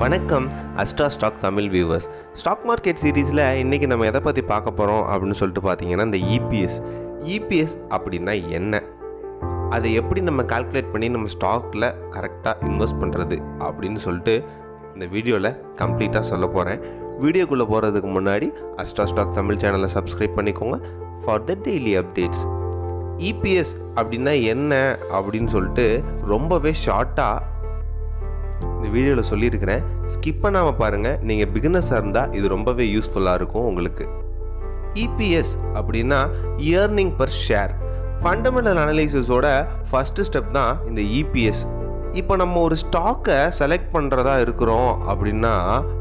வணக்கம் Astra stock Tamil viewers. Stock market சீரீஸில் இன்றைக்கி நம்ம எதை பற்றி பார்க்க போகிறோம் அப்படின்னு சொல்லிட்டு பார்த்தீங்கன்னா, இந்த இபிஎஸ் அப்படின்னா என்ன, அதை எப்படி நம்ம கால்குலேட் பண்ணி நம்ம ஸ்டாக்கில் கரெக்டாக இன்வெஸ்ட் பண்ணுறது அப்படின்னு சொல்லிட்டு இந்த வீடியோவில் கம்ப்ளீட்டாக சொல்ல போகிறேன். வீடியோக்குள்ளே போகிறதுக்கு முன்னாடி அஸ்ட்ரா ஸ்டாக் தமிழ் சேனலை சப்ஸ்கிரைப் பண்ணிக்கோங்க for the daily updates. EPS அப்படின்னா என்ன அப்படின்னு சொல்லிட்டு ரொம்பவே ஷார்ட்டாக இந்த வீடியோவில் சொல்லியிருக்கிறேன். ஸ்கிப் பண்ணாமல் பாருங்கள். நீங்கள் பிகினர்ஸாக இருந்தால் இது ரொம்பவே யூஸ்ஃபுல்லாக இருக்கும் உங்களுக்கு. இபிஎஸ் அப்படின்னா இயர்னிங் பர் ஷேர். ஃபண்டமெண்டல் அனலைசிஸோட ஃபஸ்ட்டு ஸ்டெப் தான் இந்த இபிஎஸ். இப்போ நம்ம ஒரு ஸ்டாக்கை செலக்ட் பண்ணுறதா இருக்கிறோம் அப்படின்னா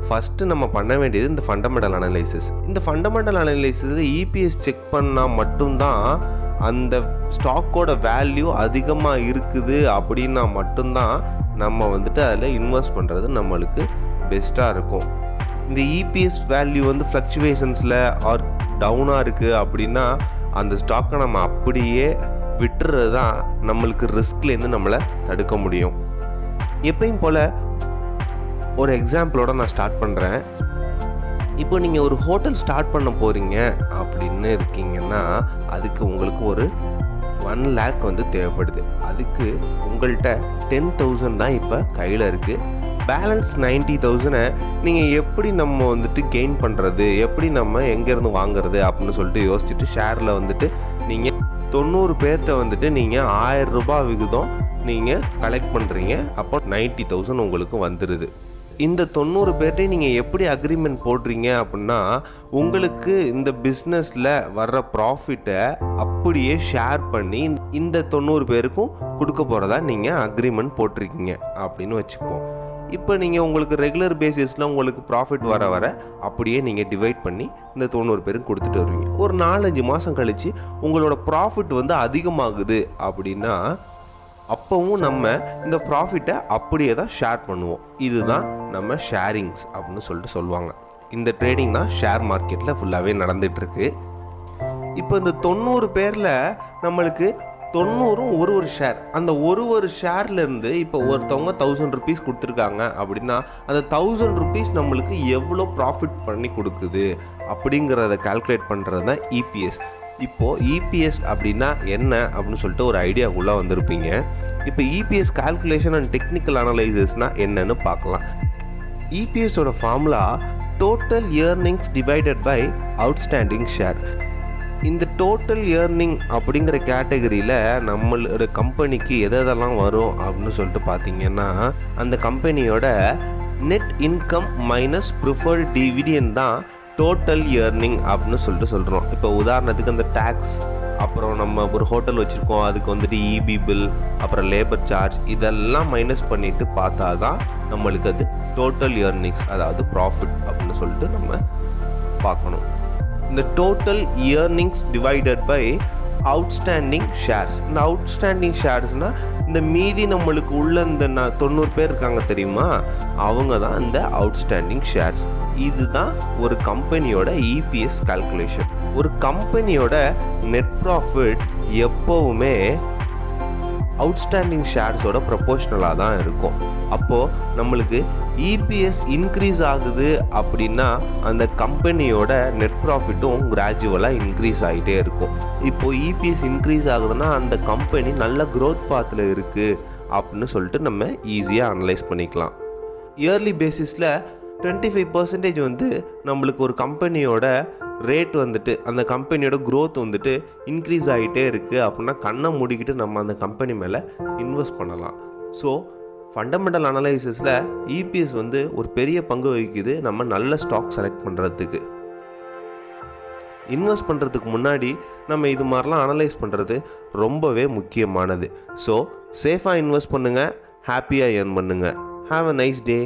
ஃபஸ்ட்டு நம்ம பண்ண வேண்டியது இந்த ஃபண்டமெண்டல் அனலைசிஸ். இந்த ஃபண்டமெண்டல் அனலைசிஸில் இபிஎஸ் செக் பண்ணால் மட்டும்தான் அந்த ஸ்டாக்கோட வேல்யூ அதிகமாக இருக்குது அப்படின்னா மட்டும்தான் நம்ம அதில் இன்வெஸ்ட் பண்ணுறது நம்மளுக்கு பெஸ்ட்டாக இருக்கும். இந்த இபிஎஸ் வேல்யூ ஃப்ளக்சுவேஷன்ஸில் ஆர் டவுனாக இருக்குது அப்படின்னா அந்த ஸ்டாக்கை நம்ம அப்படியே விட்டுறது தான் நம்மளுக்கு ரிஸ்க்லேருந்து நம்மளை தடுக்க முடியும். எப்பயும் போல் ஒரு எக்ஸாம்பிளோட நான் ஸ்டார்ட் பண்ணுறேன். இப்போ நீங்கள் ஒரு ஹோட்டல் ஸ்டார்ட் பண்ண போகிறீங்க அப்படின்னு இருக்கீங்கன்னா அதுக்கு உங்களுக்கு ஒரு 1 lakh தேவைப்படுது. அதுக்கு உங்கள்கிட்ட 10,000 தான் இப்போ கையில் இருக்குது. பேலன்ஸ் 90,000 நீங்கள் எப்படி நம்ம கெயின் பண்ணுறது, எப்படி நம்ம எங்கேருந்து வாங்குறது அப்படின்னு சொல்லிட்டு யோசிச்சுட்டு ஷேரில் நீங்கள் 90 பேர்கிட்ட நீங்கள் 1000 ரூபாய் விகிதம் நீங்கள் கலெக்ட் பண்ணுறீங்க. அப்போ 90,000 உங்களுக்கு வந்துடுது. இந்த 90 பேர்ட்டையும் நீங்கள் எப்படி அக்ரிமெண்ட் போடுறீங்க அப்படின்னா உங்களுக்கு இந்த பிஸ்னஸில் வர்ற ப்ராஃபிட்டை அப்படியே ஷேர் பண்ணி இந்த 90 பேருக்கும் கொடுக்க போகிறதா நீங்கள் அக்ரிமெண்ட் போட்டிருக்கீங்க அப்படின்னு வச்சுப்போம். இப்போ நீங்கள் உங்களுக்கு ரெகுலர் பேசிஸில் உங்களுக்கு ப்ராஃபிட் வர அப்படியே நீங்கள் டிவைட் பண்ணி இந்த 90 பேருக்கு கொடுத்துட்டு வருவீங்க. ஒரு 4-5 மாதம் கழித்து உங்களோட ப்ராஃபிட் அதிகமாகுது அப்படின்னா அப்போவும் நம்ம இந்த ப்ராஃபிட்டை அப்படியே தான் ஷேர் பண்ணுவோம். இதுதான் நம்ம ஷேரிங்ஸ் அப்படின்னு சொல்லிட்டு சொல்லுவாங்க. இந்த ட்ரேடிங் தான் ஷேர் மார்க்கெட்டில் ஃபுல்லாகவே நடந்துகிட்ருக்கு. இப்போ இந்த 90 பேரில் நம்மளுக்கு 90 ஒரு ஷேர். அந்த ஒரு ஷேர்லேருந்து இப்போ ஒருத்தவங்க 1000 rupees கொடுத்துருக்காங்க அப்படின்னா அந்த 1000 rupees நம்மளுக்கு எவ்வளோ ப்ராஃபிட் பண்ணி கொடுக்குது அப்படிங்கிறத கால்குலேட் பண்ணுறது தான் இபிஎஸ். இப்போது இபிஎஸ் அப்படின்னா என்ன அப்படின்னு சொல்லிட்டு ஒரு ஐடியாக்குள்ளே வந்திருப்பீங்க. இப்போ இபிஎஸ் கால்குலேஷன் அண்ட் டெக்னிக்கல் அனலைசிஸ்னால் என்னன்னு பார்க்கலாம். இபிஎஸோட formula total earnings divided by outstanding share. இந்த டோட்டல் இயர்னிங் அப்படிங்கிற கேட்டகரியில் நம்மளோட கம்பெனிக்கு எதெல்லாம் வரும் அப்படின்னு சொல்லிட்டு பார்த்தீங்கன்னா அந்த கம்பெனியோட net income minus preferred dividend தான் டோட்டல் இயர்னிங் அப்படின்னு சொல்லிட்டு சொல்கிறோம். இப்போ உதாரணத்துக்கு அந்த டேக்ஸ், அப்புறம் நம்ம ஒரு ஹோட்டல் வச்சுருக்கோம் அதுக்கு இபி பில், அப்புறம் லேபர் சார்ஜ், இதெல்லாம் மைனஸ் பண்ணிவிட்டு பார்த்தா தான் நம்மளுக்கு அது டோட்டல் இயர்னிங்ஸ், அதாவது ப்ராஃபிட் அப்படின்னு சொல்லிட்டு நம்ம பார்க்கணும். இந்த total earnings divided by outstanding shares. இந்த அவுட்ஸ்டாண்டிங் ஷேர்ஸ்னால் இந்த மீதி நம்மளுக்கு உள்ள இந்த 90 பேர் இருக்காங்க தெரியுமா, அவங்க தான் இந்த அவுட்ஸ்டாண்டிங் ஷேர்ஸ். இதுதான் ஒரு கம்பெனியோட இபிஎஸ் கால்குலேஷன். ஒரு கம்பெனியோட நெட் ப்ராஃபிட் எப்போவுமே அவுட்ஸ்டாண்டிங் ஷேர்ஸோட ப்ரொபோஷ்னலாக தான் இருக்கும். அப்போது நம்மளுக்கு இபிஎஸ் இன்க்ரீஸ் ஆகுது அப்படின்னா அந்த கம்பெனியோட நெட் ப்ராஃபிட்டும் கிராஜுவலாக இன்க்ரீஸ் ஆகிட்டே இருக்கும். இப்போது இபிஎஸ் இன்க்ரீஸ் ஆகுதுன்னா அந்த கம்பெனி நல்ல க்ரோத் பாத்தில் இருக்குது அப்படின்னு சொல்லிட்டு நம்ம ஈஸியாக அனலைஸ் பண்ணிக்கலாம். இயர்லி பேசிஸில் 25% நம்மளுக்கு ஒரு கம்பெனியோட ரேட் அந்த கம்பெனியோட க்ரோத் இன்க்ரீஸ் ஆகிட்டே இருக்குது அப்படின்னா கண்ணை மூடிக்கிட்டு நம்ம அந்த கம்பெனி மேலே இன்வெஸ்ட் பண்ணலாம். ஸோ ஃபண்டமெண்டல் அனலைசிஸில் இபிஎஸ் ஒரு பெரிய பங்கு வகிக்குது நம்ம நல்ல ஸ்டாக் செலக்ட் பண்ணுறதுக்கு. இன்வெஸ்ட் பண்ணுறதுக்கு முன்னாடி நம்ம இது மாதிரிலாம் அனலைஸ் பண்ணுறது ரொம்பவே முக்கியமானது. ஸோ சேஃபாக இன்வெஸ்ட் பண்ணுங்கள், ஹாப்பியாக ஏர்ன் பண்ணுங்கள். Have a nice day.